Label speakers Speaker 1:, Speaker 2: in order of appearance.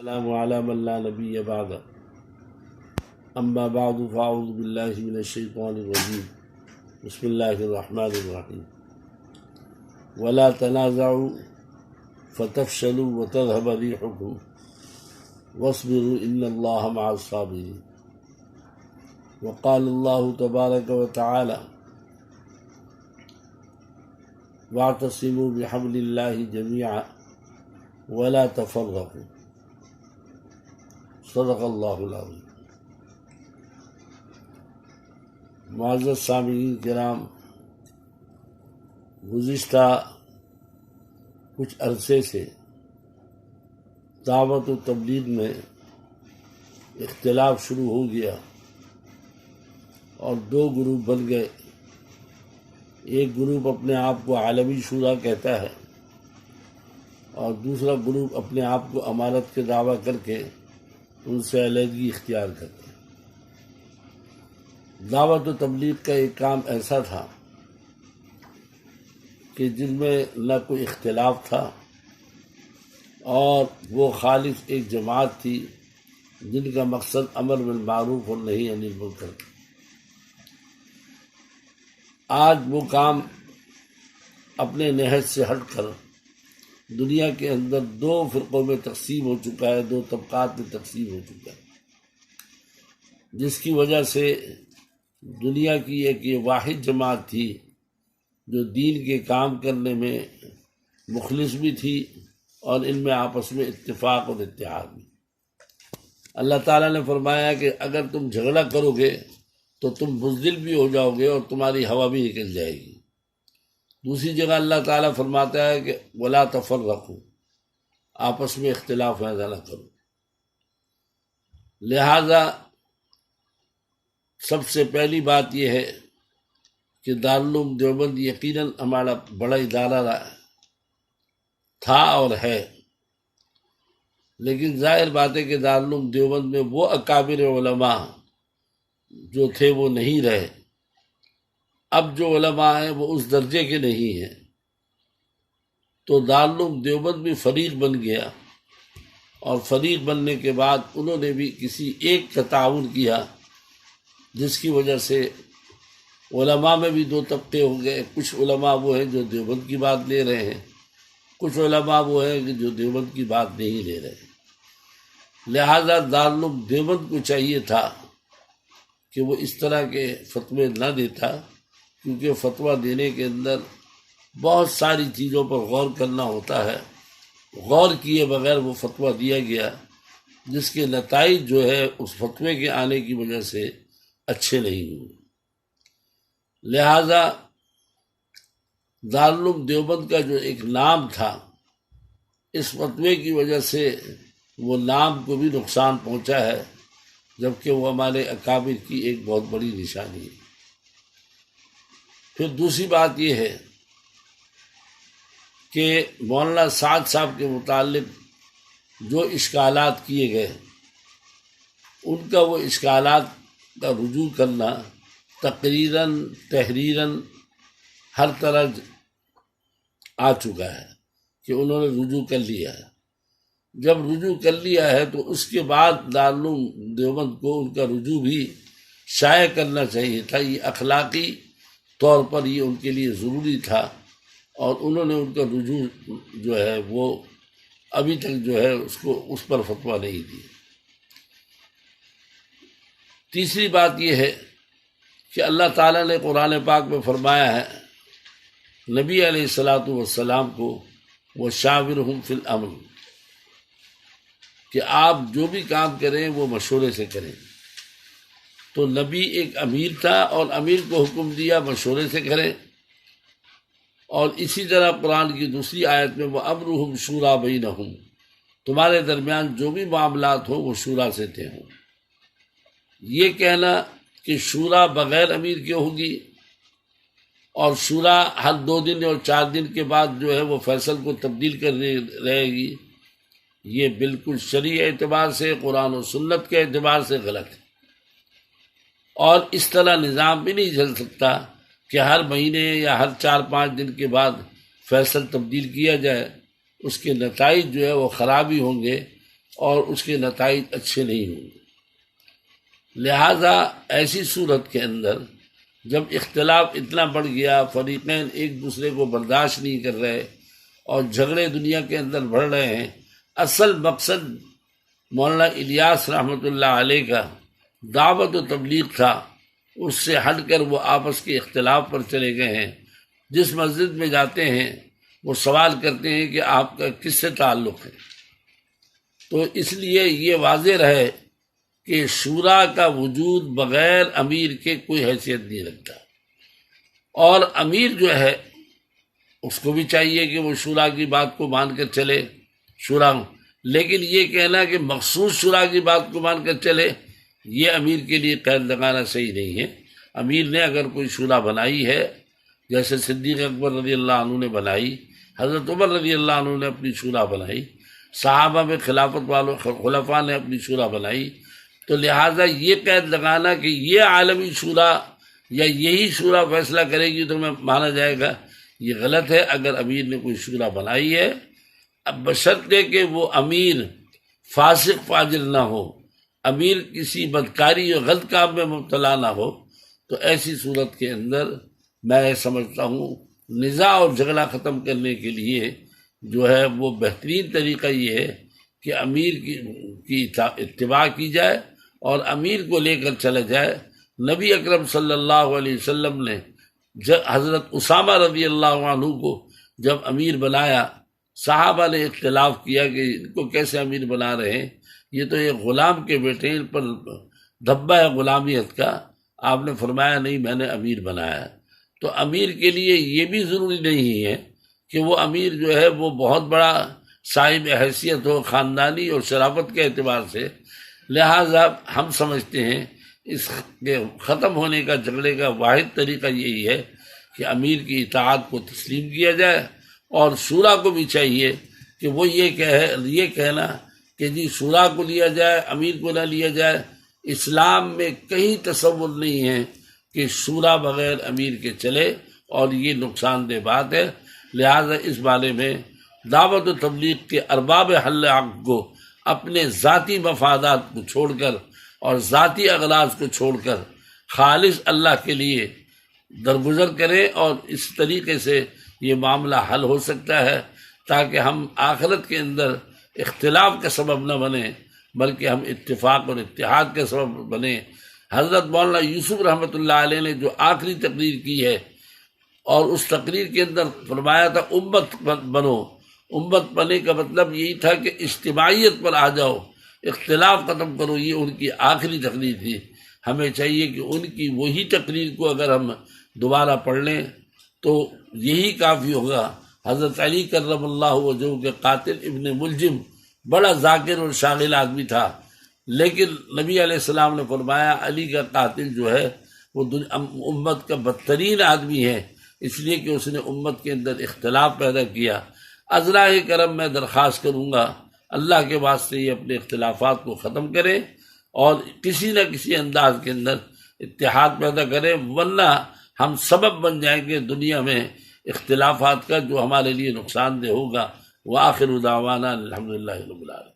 Speaker 1: السلام علی من لا نبی بعد اما بعد فاعوذ باللہ من الشیطان الرجیم بسم اللہ الرحمن الرحیم ولا تنازعوا فتفشلوا وتذهب ريحكم واصبروا ان اللہ مع الصابرین وقال اللہ تبارک وتعالی واعتصموا بحبل اللہ جميعا ولا تفرقوا صدق اللہ العظیم۔ معزز سامعین کرام، گزشتہ کچھ عرصے سے دعوت و تبلیغ میں اختلاف شروع ہو گیا اور دو گروپ بن گئے۔ ایک گروپ اپنے آپ کو عالمی شورا کہتا ہے اور دوسرا گروپ اپنے آپ کو امارت کے دعویٰ کر کے ان سے علیحدگی اختیار کرتے ہیں۔ دعوت و تبلیغ کا ایک کام ایسا تھا کہ جن میں نہ کوئی اختلاف تھا اور وہ خالص ایک جماعت تھی جن کا مقصد امر بالمعروف اور نہی عن المنکر تھا۔ آج وہ کام اپنے نہج سے ہٹ کر دنیا کے اندر دو فرقوں میں تقسیم ہو چکا ہے، دو طبقات میں تقسیم ہو چکا ہے، جس کی وجہ سے دنیا کی ایک یہ واحد جماعت تھی جو دین کے کام کرنے میں مخلص بھی تھی اور ان میں آپس میں اتفاق اور اتحاد بھی۔ اللہ تعالیٰ نے فرمایا کہ اگر تم جھگڑا کرو گے تو تم بزدل بھی ہو جاؤ گے اور تمہاری ہوا بھی نکل جائے گی۔ دوسری جگہ اللہ تعالیٰ فرماتا ہے کہ ولا تفرقوا، آپس میں اختلاف پیدا نہ کرو۔ لہذا سب سے پہلی بات یہ ہے کہ دارالعلوم دیوبند یقیناً ہمارا بڑا ادارہ تھا اور ہے، لیکن ظاہر بات ہے کہ دارالعلوم دیوبند میں وہ اکابر علماء جو تھے وہ نہیں رہے۔ اب جو علماء ہیں وہ اس درجے کے نہیں ہیں، تو دارالعلوم دیوبند بھی فریق بن گیا، اور فریق بننے کے بعد انہوں نے بھی کسی ایک کا تعاون کیا، جس کی وجہ سے علماء میں بھی دو طبقے ہو گئے۔ کچھ علماء وہ ہیں جو دیوبند کی بات لے رہے ہیں، کچھ علماء وہ ہیں کہ جو دیوبند کی بات نہیں لے رہے۔ لہذا دارالعلوم دیوبند کو چاہیے تھا کہ وہ اس طرح کے فتوے نہ دیتا، کیونکہ فتویٰ دینے کے اندر بہت ساری چیزوں پر غور کرنا ہوتا ہے۔ غور کیے بغیر وہ فتویٰ دیا گیا، جس کے نتائج جو ہے اس فتوے کے آنے کی وجہ سے اچھے نہیں ہوئے۔ لہذا دارالعلوم دیوبند کا جو ایک نام تھا، اس فتوے کی وجہ سے وہ نام کو بھی نقصان پہنچا ہے، جبکہ وہ ہمارے اکابر کی ایک بہت بڑی نشانی ہے۔ پھر دوسری بات یہ ہے کہ مولانا سعد صاحب کے متعلق جو اشکالات کیے گئے، ان کا وہ اشکالات کا رجوع کرنا تقریراً تحریراً ہر طرح آ چکا ہے کہ انہوں نے رجوع کر لیا ہے۔ جب رجوع کر لیا ہے تو اس کے بعد دارالعلوم دیوبند کو ان کا رجوع بھی شائع کرنا چاہیے تھا۔ یہ اخلاقی طور پر یہ ان کے لیے ضروری تھا، اور انہوں نے ان کا رجوع جو ہے وہ ابھی تک جو ہے اس پر فتویٰ نہیں دی۔ تیسری بات یہ ہے کہ اللہ تعالیٰ نے قرآن پاک میں فرمایا ہے نبی علیہ الصلاۃ والسلام کو وشاورہم فی الامر، کہ آپ جو بھی کام کریں وہ مشورے سے کریں۔ تو نبی ایک امیر تھا اور امیر کو حکم دیا مشورے سے کریں، اور اسی طرح قرآن کی دوسری آیت میں وَأَمْرُهُمْ شُورَىٰ بَيْنَهُمْ، تمہارے درمیان جو بھی معاملات ہوں وہ شورا سے طے ہوں۔ یہ کہنا کہ شورا بغیر امیر کے ہوگی اور شورا ہر 2 دن اور 4 دن کے بعد جو ہے وہ فیصل کو تبدیل کر رہے گی، یہ بالکل شرعی اعتبار سے، قرآن و سنت کے اعتبار سے غلط ہے۔ اور اس طرح نظام بھی نہیں چل سکتا کہ ہر مہینے یا ہر 4-5 دن کے بعد فیصل تبدیل کیا جائے۔ اس کے نتائج جو ہے وہ خراب ہی ہوں گے، اور اس کے نتائج اچھے نہیں ہوں گے۔ لہذا ایسی صورت کے اندر جب اختلاف اتنا بڑھ گیا، فریقین ایک دوسرے کو برداشت نہیں کر رہے اور جھگڑے دنیا کے اندر بڑھ رہے ہیں، اصل مقصد مولانا الیاس رحمۃ اللہ علیہ کا دعوت و تبلیغ تھا، اس سے ہٹ کر وہ آپس کے اختلاف پر چلے گئے ہیں۔ جس مسجد میں جاتے ہیں وہ سوال کرتے ہیں کہ آپ کا کس سے تعلق ہے، تو اس لیے یہ واضح رہے کہ شورا کا وجود بغیر امیر کے کوئی حیثیت نہیں رکھتا، اور امیر جو ہے اس کو بھی چاہیے کہ وہ شورا کی بات کو مان کر چلے، شورا، لیکن یہ کہنا کہ مخصوص شورا کی بات کو مان کر چلے، یہ امیر کے لیے قید لگانا صحیح نہیں ہے۔ امیر نے اگر کوئی شورا بنائی ہے، جیسے صدیق اکبر رضی اللہ عنہ نے بنائی، حضرت عمر رضی اللہ عنہ نے اپنی شورا بنائی، صحابہ میں خلافت والوں خلفاء نے اپنی شورا بنائی، تو لہٰذا یہ قید لگانا کہ یہ عالمی شورا یا یہی شورا فیصلہ کرے گی تو میں مانا جائے گا، یہ غلط ہے۔ اگر امیر نے کوئی شورا بنائی ہے، اب بشرطے کہ وہ امیر فاسق فاجر نہ ہو، امیر کسی بدکاری اور غلط کام میں مبتلا نہ ہو، تو ایسی صورت کے اندر میں سمجھتا ہوں نزاع اور جھگڑا ختم کرنے کے لیے جو ہے وہ بہترین طریقہ یہ ہے کہ امیر کی اتباع کی جائے اور امیر کو لے کر چلا جائے۔ نبی اکرم صلی اللہ علیہ وسلم نے حضرت اسامہ رضی اللہ عنہ کو جب امیر بنایا، صحابہ نے اختلاف کیا کہ ان کو کیسے امیر بنا رہے ہیں، یہ تو ایک غلام کے بیٹے، ان پر دھبا ہے غلامیت کا۔ آپ نے فرمایا نہیں، میں نے امیر بنایا۔ تو امیر کے لیے یہ بھی ضروری نہیں ہے کہ وہ امیر جو ہے وہ بہت بڑا صاحب حیثیت ہو خاندانی اور شرافت کے اعتبار سے۔ لہٰذا ہم سمجھتے ہیں اس کے ختم ہونے کا جھگڑے کا واحد طریقہ یہی ہے کہ امیر کی اطاعت کو تسلیم کیا جائے، اور شورا کو بھی چاہیے کہ وہ یہ کہنا کہ جی شورا کو لیا جائے، امیر کو نہ لیا جائے۔ اسلام میں کہیں تصور نہیں ہے کہ شورا بغیر امیر کے چلے، اور یہ نقصان دہ بات ہے۔ لہٰذا اس بارے میں دعوت و تبلیغ کے ارباب حل عقد کو اپنے ذاتی مفادات کو چھوڑ کر اور ذاتی اغراض کو چھوڑ کر خالص اللہ کے لیے درگزر کریں، اور اس طریقے سے یہ معاملہ حل ہو سکتا ہے، تاکہ ہم آخرت کے اندر اختلاف کا سبب نہ بنیں بلکہ ہم اتفاق اور اتحاد کا سبب بنیں۔ حضرت مولانا یوسف رحمۃ اللہ علیہ نے جو آخری تقریر کی ہے، اور اس تقریر کے اندر فرمایا تھا امت بنو، امت بننے کا مطلب یہی تھا کہ اجتماعیت پر آ جاؤ، اختلاف ختم کرو، یہ ان کی آخری تقریر تھی۔ ہمیں چاہیے کہ ان کی وہی تقریر کو اگر ہم دوبارہ پڑھ لیں تو یہی کافی ہوگا۔ حضرت علی کرم اللہ وجہہ کے قاتل ابن ملجم بڑا ذاکر اور شاغل آدمی تھا، لیکن نبی علیہ السلام نے فرمایا علی کا قاتل جو ہے وہ امت کا بدترین آدمی ہے، اس لیے کہ اس نے امت کے اندر اختلاف پیدا کیا۔ عذرائے کرم میں درخواست کروں گا اللہ کے واسطے یہ اپنے اختلافات کو ختم کریں اور کسی نہ کسی انداز کے اندر اتحاد پیدا کریں، ورنہ ہم سبب بن جائیں گے دنیا میں اختلافات کا جو ہمارے لیے نقصان دہ ہوگا۔ وآخر دعوانا الحمدللہ رب العالمین۔